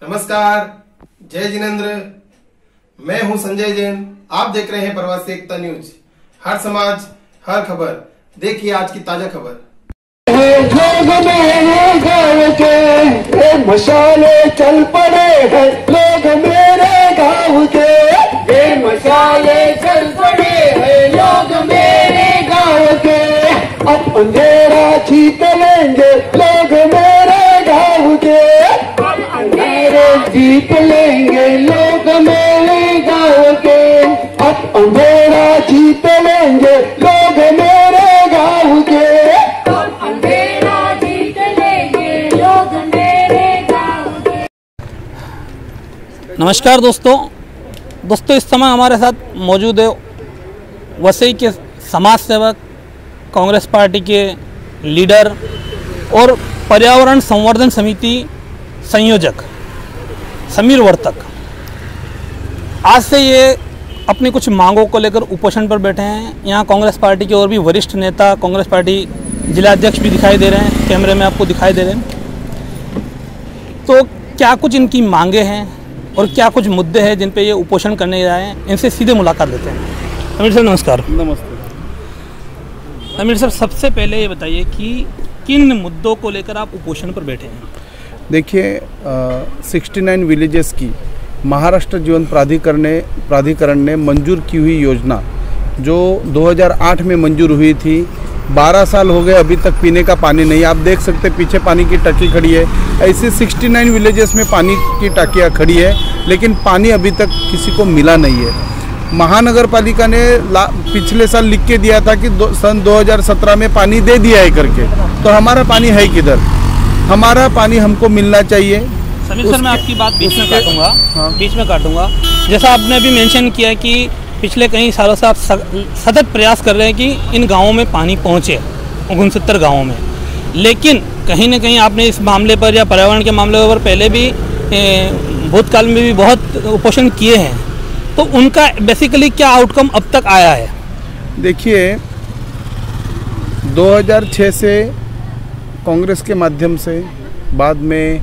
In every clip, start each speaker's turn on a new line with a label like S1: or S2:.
S1: नमस्कार, जय जिनेंद्र। मैं हूं संजय जैन। आप देख रहे हैं प्रवासी एकता न्यूज। हर समाज, हर खबर। देखिए आज की ताजा खबर।
S2: लोग मेरे गाँव के मसाले चल पड़े हैं, लोग मेरे गाँव के मसाले चल पड़े हैं, लोग मेरे गाँव के अब अंधेरा जीत लेंगे, लोग मेरे गाँव के अंधेरा जीत लेंगे, लोग मेरे गाँव के अब अंधेरा जीत लेंगे, लोग मेरे गाँव के
S3: नमस्कार दोस्तों इस समय हमारे साथ मौजूद है वसई के समाज सेवक, कांग्रेस पार्टी के लीडर और पर्यावरण संवर्धन समिति संयोजक समीर वर्तक। आज से ये अपनी कुछ मांगों को लेकर उपोषण पर बैठे हैं। यहाँ कांग्रेस पार्टी के और भी वरिष्ठ नेता, कांग्रेस पार्टी जिला अध्यक्ष भी दिखाई दे रहे हैं, कैमरे में आपको दिखाई दे रहे हैं। तो क्या कुछ इनकी मांगे हैं और क्या कुछ मुद्दे हैं जिन पे ये उपोषण करने जा रहे हैं, इनसे सीधे मुलाकात लेते हैं। समीर सर नमस्कार।
S4: नमस्ते।
S3: समीर सर, सबसे पहले ये बताइए कि किन मुद्दों को लेकर आप उपोषण पर बैठे हैं?
S4: देखिए, 69 विलेजेस की महाराष्ट्र जीवन प्राधिकरण ने मंजूर की हुई योजना जो 2008 में मंजूर हुई थी, 12 साल हो गए, अभी तक पीने का पानी नहीं। आप देख सकते पीछे पानी की टंकी खड़ी है। ऐसे 69 विलेजेस में पानी की टंकियाँ खड़ी है, लेकिन पानी अभी तक किसी को मिला नहीं है। महानगर पालिका ने पिछले साल लिख के दिया था कि सन 2017 में पानी दे दिया है करके, तो हमारा पानी है किधर? हमारा पानी हमको मिलना चाहिए।
S3: समीर सर, मैं आपकी बात बीच में काटूंगा। जैसा आपने अभी मेंशन किया कि पिछले कई सालों से आप सतत प्रयास कर रहे हैं कि इन गांवों में पानी पहुंचे, 69 गांवों में, लेकिन कहीं ना कहीं आपने इस मामले पर या पर्यावरण के मामले पर पहले भी भूतकाल में भी बहुत उपोषण किए हैं, तो उनका बेसिकली क्या आउटकम अब तक आया है?
S4: देखिए, 2006 से कांग्रेस के माध्यम से, बाद में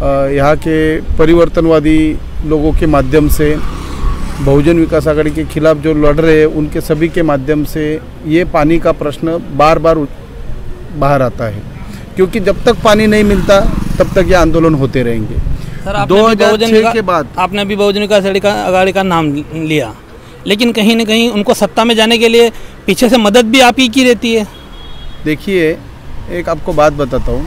S4: यहाँ के परिवर्तनवादी लोगों के माध्यम से, बहुजन विकास आघाड़ी के खिलाफ जो लड़ रहे हैं उनके सभी के माध्यम से ये पानी का प्रश्न बार बार बाहर आता है, क्योंकि जब तक पानी नहीं मिलता तब तक ये आंदोलन होते रहेंगे।
S3: सर,
S4: 2006 के बाद
S3: आपने अभी बहुजन विकास आघाड़ी का नाम लिया, लेकिन कहीं ना कहीं उनको सत्ता में जाने के लिए पीछे से मदद भी आप ही की रहती है।
S4: देखिए, एक आपको बात बताता हूँ,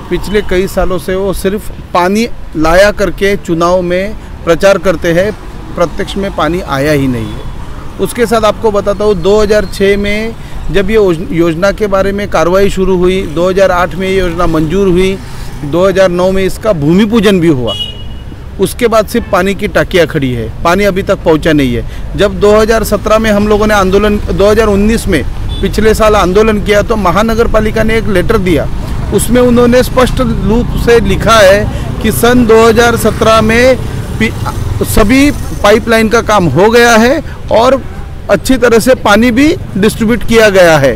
S4: पिछले कई सालों से वो सिर्फ पानी लाया करके चुनाव में प्रचार करते हैं, प्रत्यक्ष में पानी आया ही नहीं है। उसके साथ आपको बताता हूँ, 2006 में जब ये योजना के बारे में कार्रवाई शुरू हुई, 2008 में ये योजना मंजूर हुई, 2009 में इसका भूमि पूजन भी हुआ। उसके बाद सिर्फ पानी की टाकियाँ खड़ी है, पानी अभी तक पहुँचा नहीं है। जब 2017 में हम लोगों ने 2019 में पिछले साल आंदोलन किया, तो महानगर पालिका ने एक लेटर दिया, उसमें उन्होंने स्पष्ट रूप से लिखा है कि सन 2017 में सभी पाइपलाइन का काम हो गया है और अच्छी तरह से पानी भी डिस्ट्रीब्यूट किया गया है।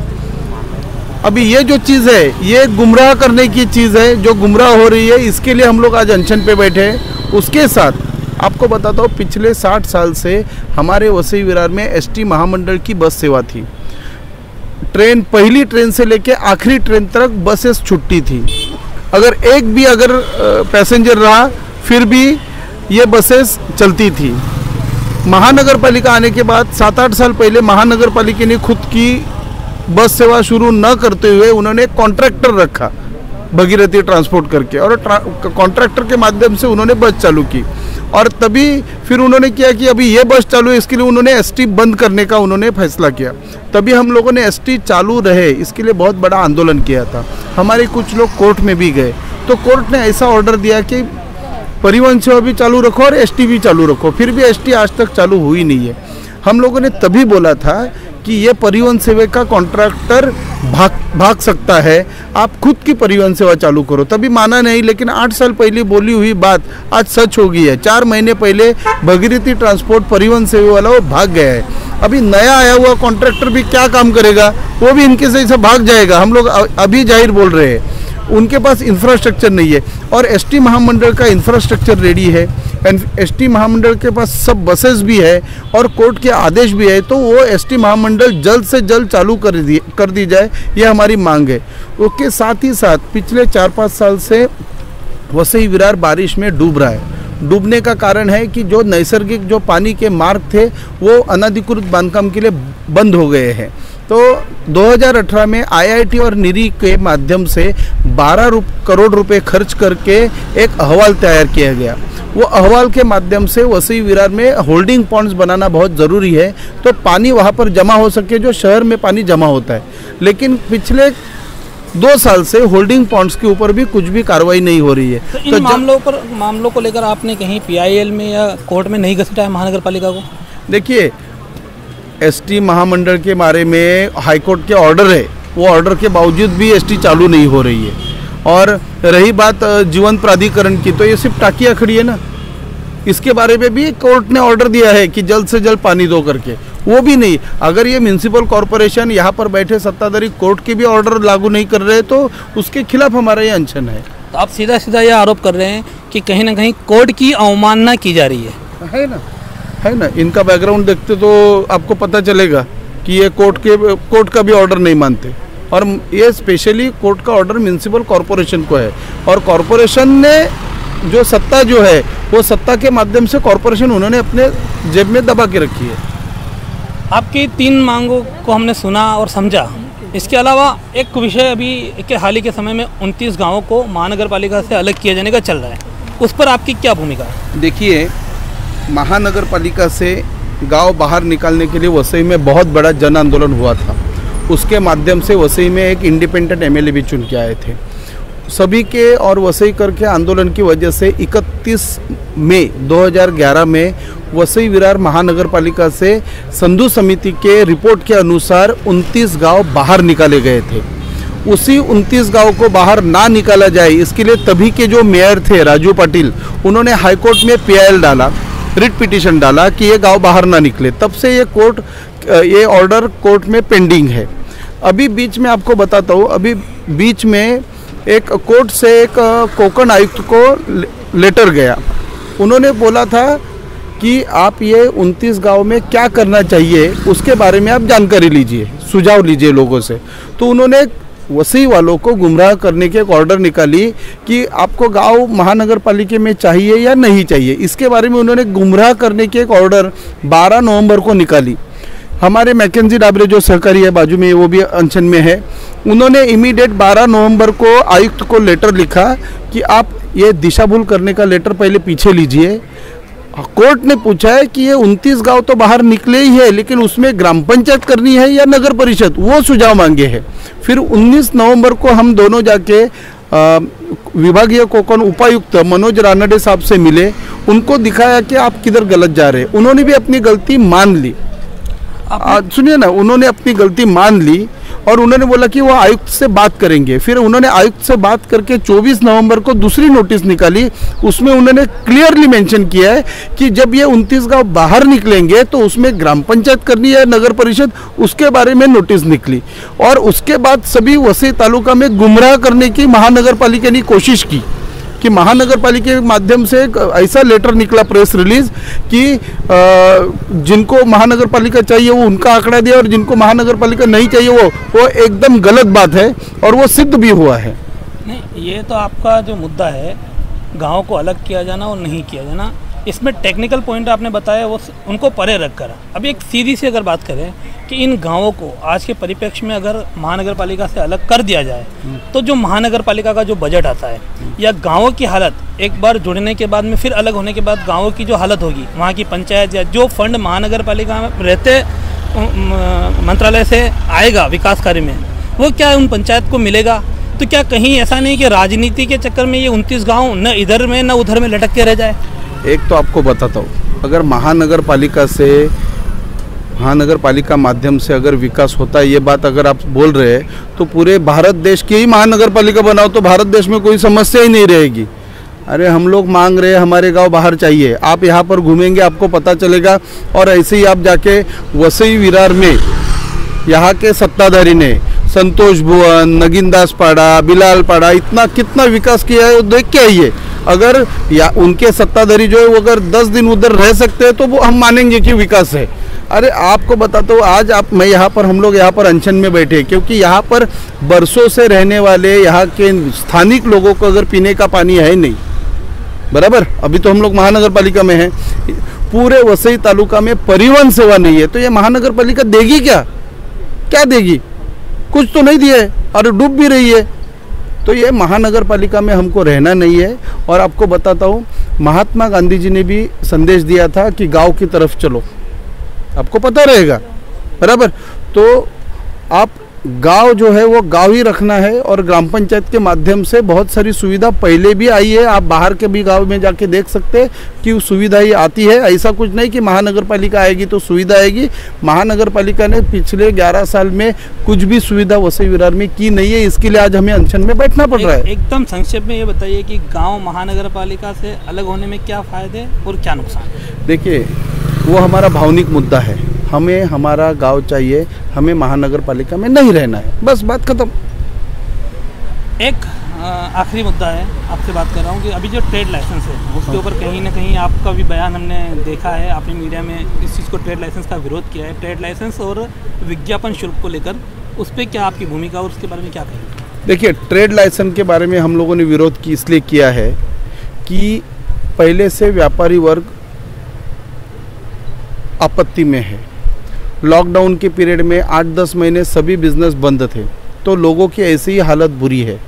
S4: अभी ये जो चीज़ है, ये गुमराह करने की चीज़ है, जो गुमराह हो रही है, इसके लिए हम लोग आज अनशन पे बैठे हैं। उसके साथ आपको बताता हूँ, पिछले 60 साल से हमारे वसई विरार में एसटी महामंडल की बस सेवा थी। ट्रेन, पहली ट्रेन से लेके आखिरी ट्रेन तक बसेस छुट्टी थी। अगर एक भी पैसेंजर रहा फिर भी ये बसेस चलती थी। महानगर पालिका आने के बाद 7-8 साल पहले महानगर पालिका ने खुद की बस सेवा शुरू न करते हुए उन्होंने कॉन्ट्रैक्टर रखा, भगीरथी ट्रांसपोर्ट करके, और कॉन्ट्रैक्टर के माध्यम से उन्होंने बस चालू की। और तभी फिर उन्होंने किया कि अभी ये बस चालू है, इसके लिए उन्होंने एसटी बंद करने का उन्होंने फैसला किया। तभी हम लोगों ने एसटी चालू रहे इसके लिए बहुत बड़ा आंदोलन किया था। हमारे कुछ लोग कोर्ट में भी गए, तो कोर्ट ने ऐसा ऑर्डर दिया कि परिवहन सेवा भी चालू रखो और एसटी भी चालू रखो। फिर भी एसटी आज तक चालू हुई नहीं है। हम लोगों ने तभी बोला था कि ये परिवहन सेवा का कॉन्ट्रैक्टर भाग सकता है, आप खुद की परिवहन सेवा चालू करो। तभी माना नहीं, लेकिन 8 साल पहले बोली हुई बात आज सच हो गई है। 4 महीने पहले भगीरथी ट्रांसपोर्ट परिवहन सेवा वाला वो भाग गया है। अभी नया आया हुआ कॉन्ट्रैक्टर भी क्या काम करेगा, वो भी इनके से भाग जाएगा। हम लोग अभी जाहिर बोल रहे हैं। उनके पास इंफ्रास्ट्रक्चर नहीं है। और एसटी महामंडल का इंफ्रास्ट्रक्चर रेडी है, एसटी महामंडल के पास सब बसेस भी है और कोर्ट के आदेश भी है, तो वो एसटी महामंडल जल्द से जल्द चालू कर दी जाए, ये हमारी मांग है। उसके साथ ही साथ पिछले 4-5 साल से वसई विरार बारिश में डूब रहा है। डूबने का कारण है कि जो नैसर्गिक जो पानी के मार्ग थे वो अनधिकृत बांधकाम के लिए बंद हो गए हैं। तो 2018 में आईआईटी और निरी के माध्यम से 12 करोड़ रुपए खर्च करके एक अहवाल तैयार किया गया। वो अहवाल के माध्यम से वसई विरार में होल्डिंग पॉन्ड्स बनाना बहुत ज़रूरी है, तो पानी वहाँ पर जमा हो सके जो शहर में पानी जमा होता है। लेकिन पिछले 2 साल से होल्डिंग पॉन्ड्स के ऊपर भी कुछ भी कार्रवाई नहीं हो रही है।
S3: तो इन मामलों को लेकर आपने कहीं पीआईएल में या कोर्ट में नहीं घसीटा है महानगर पालिका को? देखिए,
S4: एसटी महामंडल के बारे में हाईकोर्ट के ऑर्डर है, वो ऑर्डर के बावजूद भी एसटी चालू नहीं हो रही है। और रही बात जीवन प्राधिकरण की, तो ये सिर्फ टाकियाँ खड़ी है ना, इसके बारे में भी कोर्ट ने ऑर्डर दिया है कि जल्द से जल्द पानी दो करके, वो भी नहीं। अगर ये म्यूनसिपल कॉरपोरेशन यहाँ पर बैठे सत्ताधारी कोर्ट के भी ऑर्डर लागू नहीं कर रहे तो उसके खिलाफ हमारा ये अनशन है।
S3: तो आप सीधा सीधा ये आरोप कर रहे हैं कि कहीं ना कहीं कोर्ट की अवमानना की जा रही
S4: है ना। इनका बैकग्राउंड देखते तो आपको पता चलेगा कि ये कोर्ट का भी ऑर्डर नहीं मानते। और ये स्पेशली कोर्ट का ऑर्डर म्यूनसिपल कॉरपोरेशन को है, और कॉरपोरेशन ने जो सत्ता जो है वो सत्ता के माध्यम से कॉरपोरेशन उन्होंने अपने जेब में दबा के रखी है।
S3: आपकी 3 मांगों को हमने सुना और समझा। इसके अलावा एक विषय अभी के हाल ही के समय में 29 गांवों को महानगर पालिका से अलग किया जाने का चल रहा है, उस पर आपकी क्या भूमिका है?
S4: देखिए, महानगर पालिका से गांव बाहर निकालने के लिए वसई में बहुत बड़ा जन आंदोलन हुआ था। उसके माध्यम से वसई में एक इंडिपेंडेंट एमएलए भी चुन के आए थे। सभी के और वसई करके आंदोलन की वजह से 31 मई 2011 में वसई विरार महानगर पालिका से संधु समिति के रिपोर्ट के अनुसार 29 गांव बाहर निकाले गए थे। उसी 29 गांव को बाहर ना निकाला जाए, इसके लिए तभी के जो मेयर थे राजू पाटिल, उन्होंने हाईकोर्ट में पीआईएल डाला, रिट पिटीशन डाला कि ये गांव बाहर ना निकले। तब से ये ऑर्डर कोर्ट में पेंडिंग है। अभी बीच में आपको बताता हूँ, अभी बीच में एक कोर्ट से एक कोकण आयुक्त को लेटर गया। उन्होंने बोला था कि आप ये 29 गांव में क्या करना चाहिए उसके बारे में आप जानकारी लीजिए, सुझाव लीजिए लोगों से। तो उन्होंने वसई वालों को गुमराह करने के एक ऑर्डर निकाली कि आपको गांव महानगर पालिका में चाहिए या नहीं चाहिए। इसके बारे में उन्होंने गुमराह करने के एक ऑर्डर 12 नवंबर को निकाली। हमारे मैकेंजी डाबरे जो सहकारी है बाजू में, वो भी अनशन में है, उन्होंने इमीडिएट 12 नवंबर को आयुक्त को लेटर लिखा कि आप ये दिशा भूल करने का लेटर पहले पीछे लीजिए। कोर्ट ने पूछा है कि ये 29 गांव तो बाहर निकले ही है, लेकिन उसमें ग्राम पंचायत करनी है या नगर परिषद, वो सुझाव मांगे हैं। फिर 19 नवंबर को हम दोनों जाके विभागीय कोकण उपायुक्त मनोज रानडे साहब से मिले, उनको दिखाया कि आप किधर गलत जा रहे हैं। उन्होंने भी अपनी गलती मान ली। सुनिए ना, उन्होंने अपनी गलती मान ली और उन्होंने बोला कि वो आयुक्त से बात करेंगे। फिर उन्होंने आयुक्त से बात करके 24 नवंबर को दूसरी नोटिस निकाली। उसमें उन्होंने क्लियरली मेंशन किया है कि जब ये 29 गांव बाहर निकलेंगे तो उसमें ग्राम पंचायत करनी है, नगर परिषद, उसके बारे में नोटिस निकली। और उसके बाद सभी वसई तालुका में गुमराह करने की महानगर पालिका ने कोशिश की कि महानगर पालिका के माध्यम से एक ऐसा लेटर निकला, प्रेस रिलीज, कि जिनको महानगर पालिका चाहिए वो उनका आंकड़ा दिया और जिनको महानगर पालिका नहीं चाहिए वो एकदम गलत बात है और वो सिद्ध भी हुआ है।
S3: नहीं, ये तो आपका जो मुद्दा है गाँव को अलग किया जाना और नहीं किया जाना, इसमें टेक्निकल पॉइंट आपने बताया, वो उनको परे रख कर अभी एक सीधी सी अगर बात करें कि इन गांवों को आज के परिप्रेक्ष्य में अगर महानगर पालिका से अलग कर दिया जाए तो जो महानगर पालिका का जो बजट आता है या गांवों की हालत एक बार जुड़ने के बाद में फिर अलग होने के बाद गांवों की जो हालत होगी, वहाँ की पंचायत या जो फंड महानगर पालिका में रहते मंत्रालय से आएगा विकास कार्य में, वो क्या उन पंचायत को मिलेगा? तो क्या कहीं ऐसा नहीं कि राजनीति के चक्कर में ये 29 गाँव न इधर में न उधर में लटक के रह जाए?
S4: एक तो आपको बताता हूँ, अगर महानगर पालिका माध्यम से अगर विकास होता है, ये बात अगर आप बोल रहे हैं तो पूरे भारत देश की ही महानगर पालिका बनाओ तो भारत देश में कोई समस्या ही नहीं रहेगी। अरे हम लोग मांग रहे हैं हमारे गांव बाहर चाहिए, आप यहाँ पर घूमेंगे आपको पता चलेगा। और ऐसे ही आप जाके वसई विरार में यहाँ के सत्ताधारी ने संतोष भुवन, नगीनदास पाड़ा, बिलाल पाड़ा, इतना कितना विकास किया है देख के आइए। अगर या उनके सत्ताधारी जो है वो अगर 10 दिन उधर रह सकते हैं तो वो हम मानेंगे कि विकास है। अरे आपको बताता हूँ, आज मैं यहाँ पर, हम लोग यहाँ पर अनशन में बैठे क्योंकि यहाँ पर बरसों से रहने वाले यहाँ के स्थानिक लोगों को अगर पीने का पानी है नहीं, बराबर। अभी तो हम लोग महानगर पालिका में हैं, पूरे वसई तालुका में परिवहन सेवा नहीं है, तो ये महानगर पालिका देगी क्या? क्या देगी? कुछ तो नहीं दिया है और डूब भी रही है। तो ये महानगर पालिका में हमको रहना नहीं है। और आपको बताता हूँ, महात्मा गांधी जी ने भी संदेश दिया था कि गांव की तरफ चलो, आपको पता रहेगा, बराबर। तो आप गांव जो है वो गांव ही रखना है और ग्राम पंचायत के माध्यम से बहुत सारी सुविधा पहले भी आई है। आप बाहर के भी गांव में जाके देख सकते हैं कि सुविधा ही आती है। ऐसा कुछ नहीं कि महानगर पालिका आएगी तो सुविधा आएगी। महानगर पालिका ने पिछले 11 साल में कुछ भी सुविधा वसई विरार में की नहीं है। इसके लिए आज हमें अनशन में बैठना पड़ रहा है।
S3: एकदम संक्षेप में ये बताइए कि गाँव महानगर पालिका से अलग होने में क्या फायदे और क्या नुकसान?
S4: देखिए, वो हमारा भावनिक मुद्दा है। हमें हमारा गांव चाहिए, हमें महानगर पालिका में नहीं रहना है, बस बात खत्म।
S3: एक आखिरी मुद्दा है, आपसे बात कर रहा हूँ कि अभी जो ट्रेड लाइसेंस है उसके ऊपर कहीं ना कहीं आपका भी बयान हमने देखा है, आपने मीडिया में इस चीज़ को, ट्रेड लाइसेंस का विरोध किया है। ट्रेड लाइसेंस और विज्ञापन शुल्क को लेकर उस पर क्या आपकी भूमिका और उसके बारे में क्या कहेंगे?
S4: देखिए, ट्रेड लाइसेंस के बारे में हम लोगों ने विरोध इसलिए किया है कि पहले से व्यापारी वर्ग आपत्ति में है। लॉकडाउन के पीरियड में 8-10 महीने सभी बिजनेस बंद थे, तो लोगों की ऐसी ही हालत बुरी है।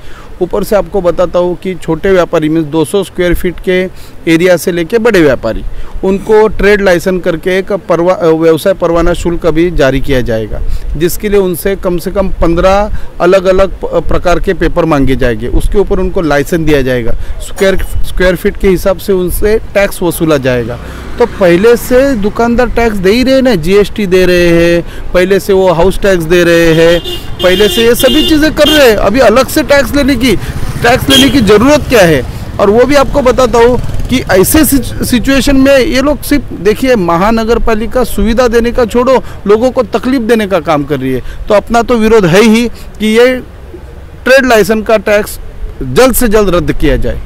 S4: ऊपर से आपको बताता हूँ कि छोटे व्यापारी में 200 स्क्वायर फीट के एरिया से लेके बड़े व्यापारी, उनको ट्रेड लाइसेंस करके एक व्यवसाय परवाना शुल्क भी जारी किया जाएगा, जिसके लिए उनसे कम से कम 15 अलग अलग प्रकार के पेपर मांगे जाएंगे। उसके ऊपर उनको लाइसेंस दिया जाएगा, स्क्वायर फीट के हिसाब से उनसे टैक्स वसूला जाएगा। तो पहले से दुकानदार टैक्स दे ही रहे ना, जीएसटी दे रहे हैं, पहले से वो हाउस टैक्स दे रहे हैं, पहले से ये सभी चीज़ें कर रहे हैं। अभी अलग से टैक्स लेने की ज़रूरत क्या है? और वो भी आपको बताता हूँ कि ऐसे सिचुएशन में ये लोग सिर्फ, देखिए, महानगर पालिका सुविधा देने का छोड़ो, लोगों को तकलीफ देने का काम कर रही है। तो अपना तो विरोध है ही कि ये ट्रेड लाइसेंस का टैक्स जल्द से जल्द रद्द किया जाए।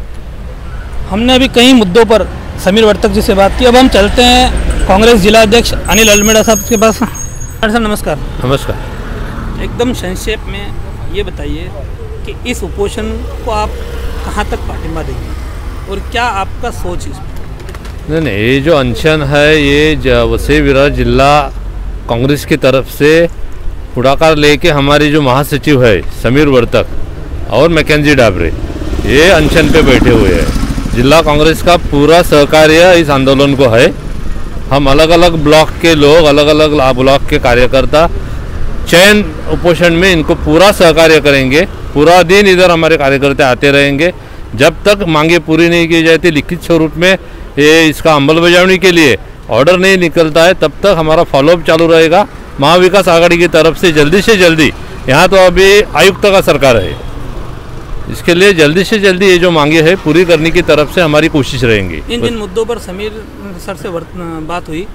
S3: हमने अभी कई मुद्दों पर समीर वर्तक जी से बात की। अब हम चलते हैं कांग्रेस जिला अध्यक्ष अनिल अल्मेड़ा साहब के पास। सर नमस्कार।
S5: नमस्कार।
S3: एकदम संक्षेप में ये बताइए कि इस उपोषण को आप कहाँ तक पाठिंबा देंगे और क्या आपका सोच है?
S5: नहीं, ये जो अनशन है ये वसई विरार जिला कांग्रेस की तरफ से पुढाकार लेके हमारे जो महासचिव है समीर वर्तक और मैकेंजी डाबरे, ये अनशन पे बैठे हुए हैं। जिला कांग्रेस का पूरा सहकार्य इस आंदोलन को है। हम अलग अलग ब्लॉक के लोग, अलग अलग ब्लॉक के कार्यकर्ता चयन उपोषण में इनको पूरा सहकार्य करेंगे। पूरा दिन इधर हमारे कार्यकर्ता आते रहेंगे जब तक मांगे पूरी नहीं की जाती, लिखित स्वरूप में ये इसका अंमलबजावनी के लिए ऑर्डर नहीं निकलता है, तब तक हमारा फॉलोअप चालू रहेगा। महाविकास आघाड़ी की तरफ से जल्दी, यहाँ तो अभी आयुक्त का सरकार है, इसके लिए जल्दी से जल्दी ये जो मांगे है पूरी करने की तरफ से हमारी कोशिश रहेंगी।
S3: इन जिन मुद्दों पर समीर सर से बात हुई,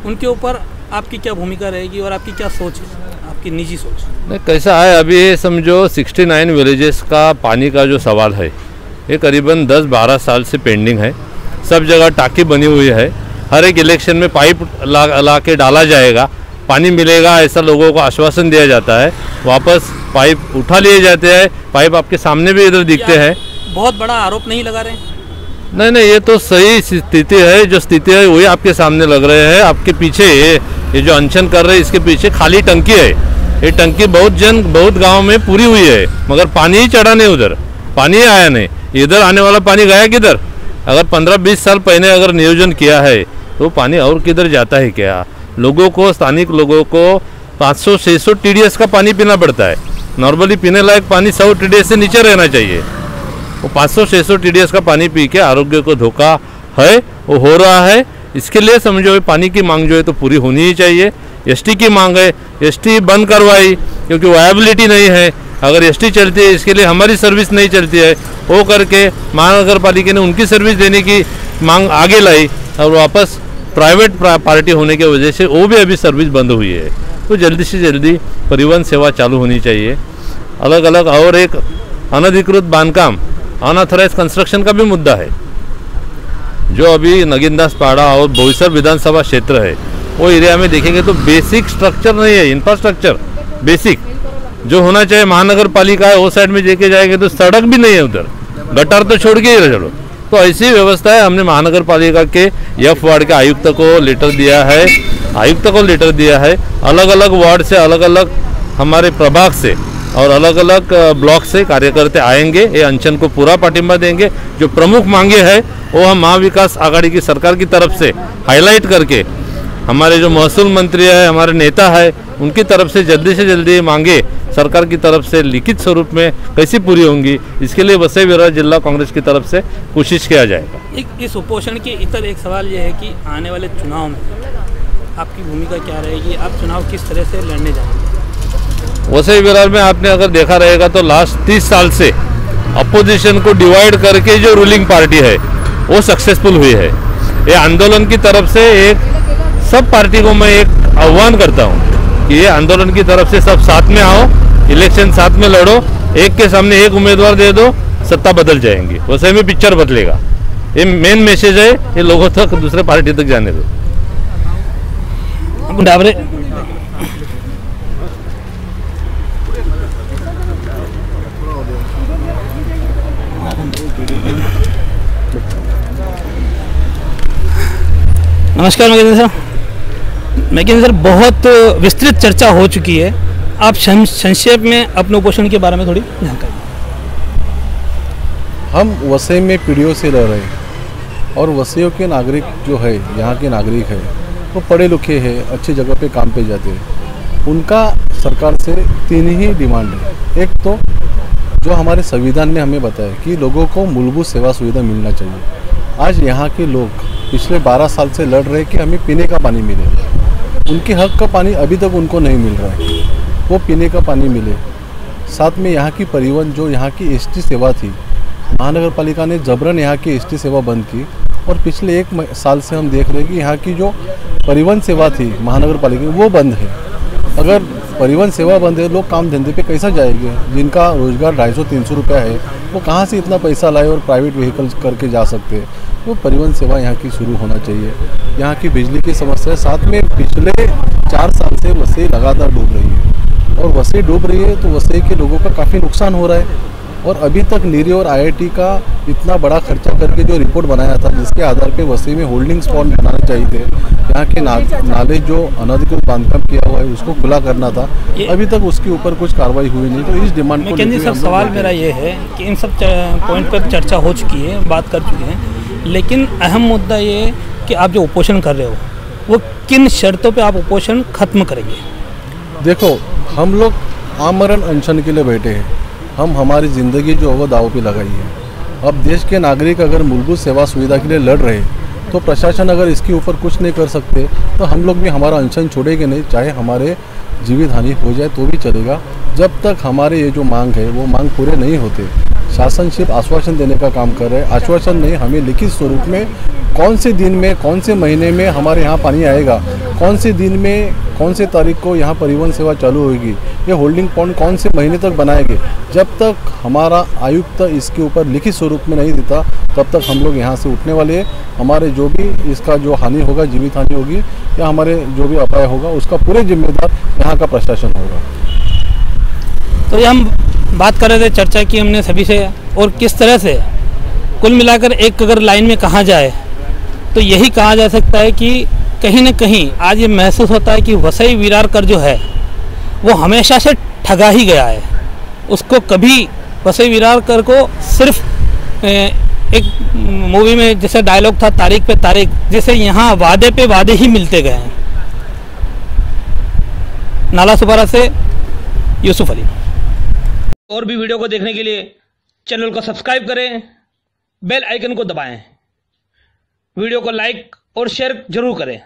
S3: उनके ऊपर आपकी क्या भूमिका रहेगी और आपकी क्या सोच है, आपकी निजी सोच?
S5: नहीं, कैसा है, अभी ये समझो 69 विलेजेस का पानी का जो सवाल है ये करीबन 10-12 साल से पेंडिंग है। सब जगह टाँकी बनी हुई है, हर एक इलेक्शन में पाइप ला के डाला जाएगा, पानी मिलेगा ऐसा लोगों को आश्वासन दिया जाता है, वापस पाइप उठा लिए जाते हैं। पाइप आपके सामने भी इधर दिखते हैं।
S3: बहुत बड़ा आरोप नहीं लगा रहे?
S5: नहीं, ये तो सही स्थिति है, जो स्थिति है वही आपके सामने लग रहे हैं। आपके पीछे ये जो अनशन कर रहे हैं इसके पीछे खाली टंकी है। ये टंकी बहुत गांव में पूरी हुई है, मगर पानी ही चढ़ा नहीं, उधर पानी ही आया नहीं। इधर आने वाला पानी गया किधर? अगर 15-20 साल पहले अगर नियोजन किया है तो पानी और किधर जाता है क्या? लोगों को, स्थानिक लोगों को 500-600 TDS का पानी पीना पड़ता है। नॉर्मली पीने लायक पानी 100 TDS से नीचे रहना चाहिए। वो 500-600 TDS का पानी पी के आरोग्य को धोखा है, वो हो रहा है। इसके लिए समझो पानी की मांग जो है तो पूरी होनी ही चाहिए। एसटी की मांग है, एसटी बंद करवाई क्योंकि वायबिलिटी नहीं है। अगर एसटी चलती है इसके लिए हमारी सर्विस नहीं चलती है, वो करके महानगर पालिका ने उनकी सर्विस देने की मांग आगे लाई और वापस प्राइवेट पार्टी होने की वजह से वो भी अभी सर्विस बंद हुई है। तो जल्दी से जल्दी परिवहन सेवा चालू होनी चाहिए। अलग अलग, और एक अनधिकृत बांधकाम अनऑथराइज कंस्ट्रक्शन का भी मुद्दा है। जो अभी नगीनदास पाड़ा और बोईसर विधानसभा क्षेत्र है वो एरिया में देखेंगे तो बेसिक स्ट्रक्चर नहीं है, इंफ्रास्ट्रक्चर बेसिक जो होना चाहिए महानगर पालिका है वो साइड में लेके जाएंगे तो सड़क भी नहीं है, उधर गटर तो छोड़ के ही चलो। तो ऐसी व्यवस्था है। हमने महानगर पालिका के एफ वार्ड के आयुक्त को लेटर दिया है, अलग अलग वार्ड से, अलग अलग हमारे प्रभाग से और अलग अलग ब्लॉक से कार्यकर्ता आएंगे, ये अनशन को पूरा पाठिंबा देंगे। जो प्रमुख मांगे है वो हम महाविकास आघाड़ी की सरकार की तरफ से हाईलाइट करके हमारे जो महसूल मंत्री है, हमारे नेता है, उनकी तरफ से जल्दी मांगे सरकार की तरफ से लिखित स्वरूप में कैसी पूरी होंगी, इसके लिए वसई विरार जिला कांग्रेस की तरफ से कोशिश किया जाएगा।
S3: इस उपोषण के इतर एक सवाल ये है कि आने वाले चुनाव में आपकी भूमिका क्या रहेगी, आप चुनाव किस तरह से लड़ने जाएंगे?
S5: वसई विरार में आपने अगर देखा रहेगा तो लास्ट 30 साल से अपोजिशन को डिवाइड करके जो रूलिंग पार्टी है वो सक्सेसफुल हुई है। ये आंदोलन की तरफ से एक सब पार्टी को मैं एक आह्वान करता हूँ कि ये आंदोलन की तरफ से सब साथ में आओ, इलेक्शन साथ में लड़ो, एक के सामने एक उम्मीदवार दे दो, सत्ता बदल जाएंगी, वैसे में पिक्चर बदलेगा। ये मेन मैसेज है, ये लोगों तक, दूसरे पार्टी तक जाने दो।
S3: डाबरे नमस्कार मैकेनिज़र सर, बहुत विस्तृत चर्चा हो चुकी है, आप संक्षेप में अपने उपोषण के बारे में थोड़ी जानकारी।
S4: हम वसई में पीढ़ियों से रह रहे हैं और वसइयों के नागरिक जो है, यहाँ के नागरिक है, वो पढ़े लिखे हैं, अच्छी जगह पे काम पे जाते हैं। उनका सरकार से 3 ही डिमांड है। एक तो जो हमारे संविधान ने हमें बताया कि लोगों को मूलभूत सेवा सुविधा मिलना चाहिए। आज यहाँ के लोग पिछले 12 साल से लड़ रहे हैं कि हमें पीने का पानी मिले। उनके हक का पानी अभी तक उनको नहीं मिल रहा है, वो पीने का पानी मिले। साथ में यहाँ की परिवहन, जो यहाँ की एसटी सेवा थी, महानगर पालिका ने जबरन यहाँ की एसटी सेवा बंद की और पिछले 1 साल से हम देख रहे हैं कि यहाँ की जो परिवहन सेवा थी महानगर पालिका की वो बंद है। अगर परिवहन सेवा बंद है, लोग काम धंधे पे कैसा जाएंगे? जिनका रोजगार 250-300 रुपया है, वो कहाँ से इतना पैसा लाए और प्राइवेट व्हीकल करके जा सकते हैं? वो परिवहन सेवा यहाँ की शुरू होना चाहिए। यहाँ की बिजली की समस्या, साथ में पिछले 4 साल से वसई लगातार डूब रही है और वसई डूब रही है तो वसई के लोगों का काफ़ी नुकसान हो रहा है। और अभी तक नीरी और IIT का इतना बड़ा खर्चा करके जो रिपोर्ट बनाया था, जिसके आधार पे वसई में होल्डिंग स्पॉट बनाने चाहिए थे, यहाँ के नाले जो अनधिकृत बांधकाम किया हुआ है उसको खुला करना था, अभी तक उसके ऊपर कुछ कार्रवाई हुई नहीं। तो इस डिमांड को लेकर
S3: सर सवाल मेरा ये है कि इन सब पॉइंट पर चर्चा हो चुकी है, बात कर चुके हैं, लेकिन अहम मुद्दा ये है कि आप जो उपोषण कर रहे हो वो किन शर्तों पे आप उपोषण खत्म करेंगे?
S4: देखो, हम लोग आमरण अनशन के लिए बैठे हैं। हम हमारी ज़िंदगी जो है वो दाव पे लगाई है। अब देश के नागरिक अगर मूलभूत सेवा सुविधा के लिए लड़ रहे हैं तो प्रशासन अगर इसके ऊपर कुछ नहीं कर सकते तो हम लोग भी हमारा अनशन छोड़ेंगे नहीं, चाहे हमारे जीवित हानि हो जाए तो भी चलेगा। जब तक हमारे ये जो मांग है वो मांग पूरे नहीं होते, शासन सिर्फ आश्वासन देने का काम कर रहे हैं। आश्वासन नहीं, हमें लिखित स्वरूप में कौन से दिन में, कौन से महीने में हमारे यहाँ पानी आएगा, कौन से दिन में, कौन से तारीख को यहाँ परिवहन सेवा चालू होगी, ये होल्डिंग पॉइंट कौन से महीने तक बनाएंगे, जब तक हमारा आयुक्त इसके ऊपर लिखित स्वरूप में नहीं देता तब तक हम लोग यहाँ से उठने वाले हैं। हमारे जो भी इसका जो हानि होगा, जीवित हानि होगी या हमारे जो भी अपाय होगा, उसका पूरे जिम्मेदार यहाँ का प्रशासन होगा।
S3: तो ये हम बात कर रहे थे, चर्चा की हमने सभी से, और किस तरह से कुल मिलाकर एक अगर लाइन में कहा जाए तो यही कहा जा सकता है कि कहीं न कहीं आज ये महसूस होता है कि वसई विरारकर जो है वो हमेशा से ठगा ही गया है। उसको कभी वसई विरारकर को सिर्फ एक मूवी में जैसे डायलॉग था, तारीख पे तारीख, जैसे यहाँ वादे पे वादे ही मिलते गए हैं। नाला सुपारा से यूसुफ अली। और भी वीडियो को देखने के लिए चैनल को सब्सक्राइब करें, बेल आइकन को दबाएं, वीडियो को लाइक और शेयर जरूर करें।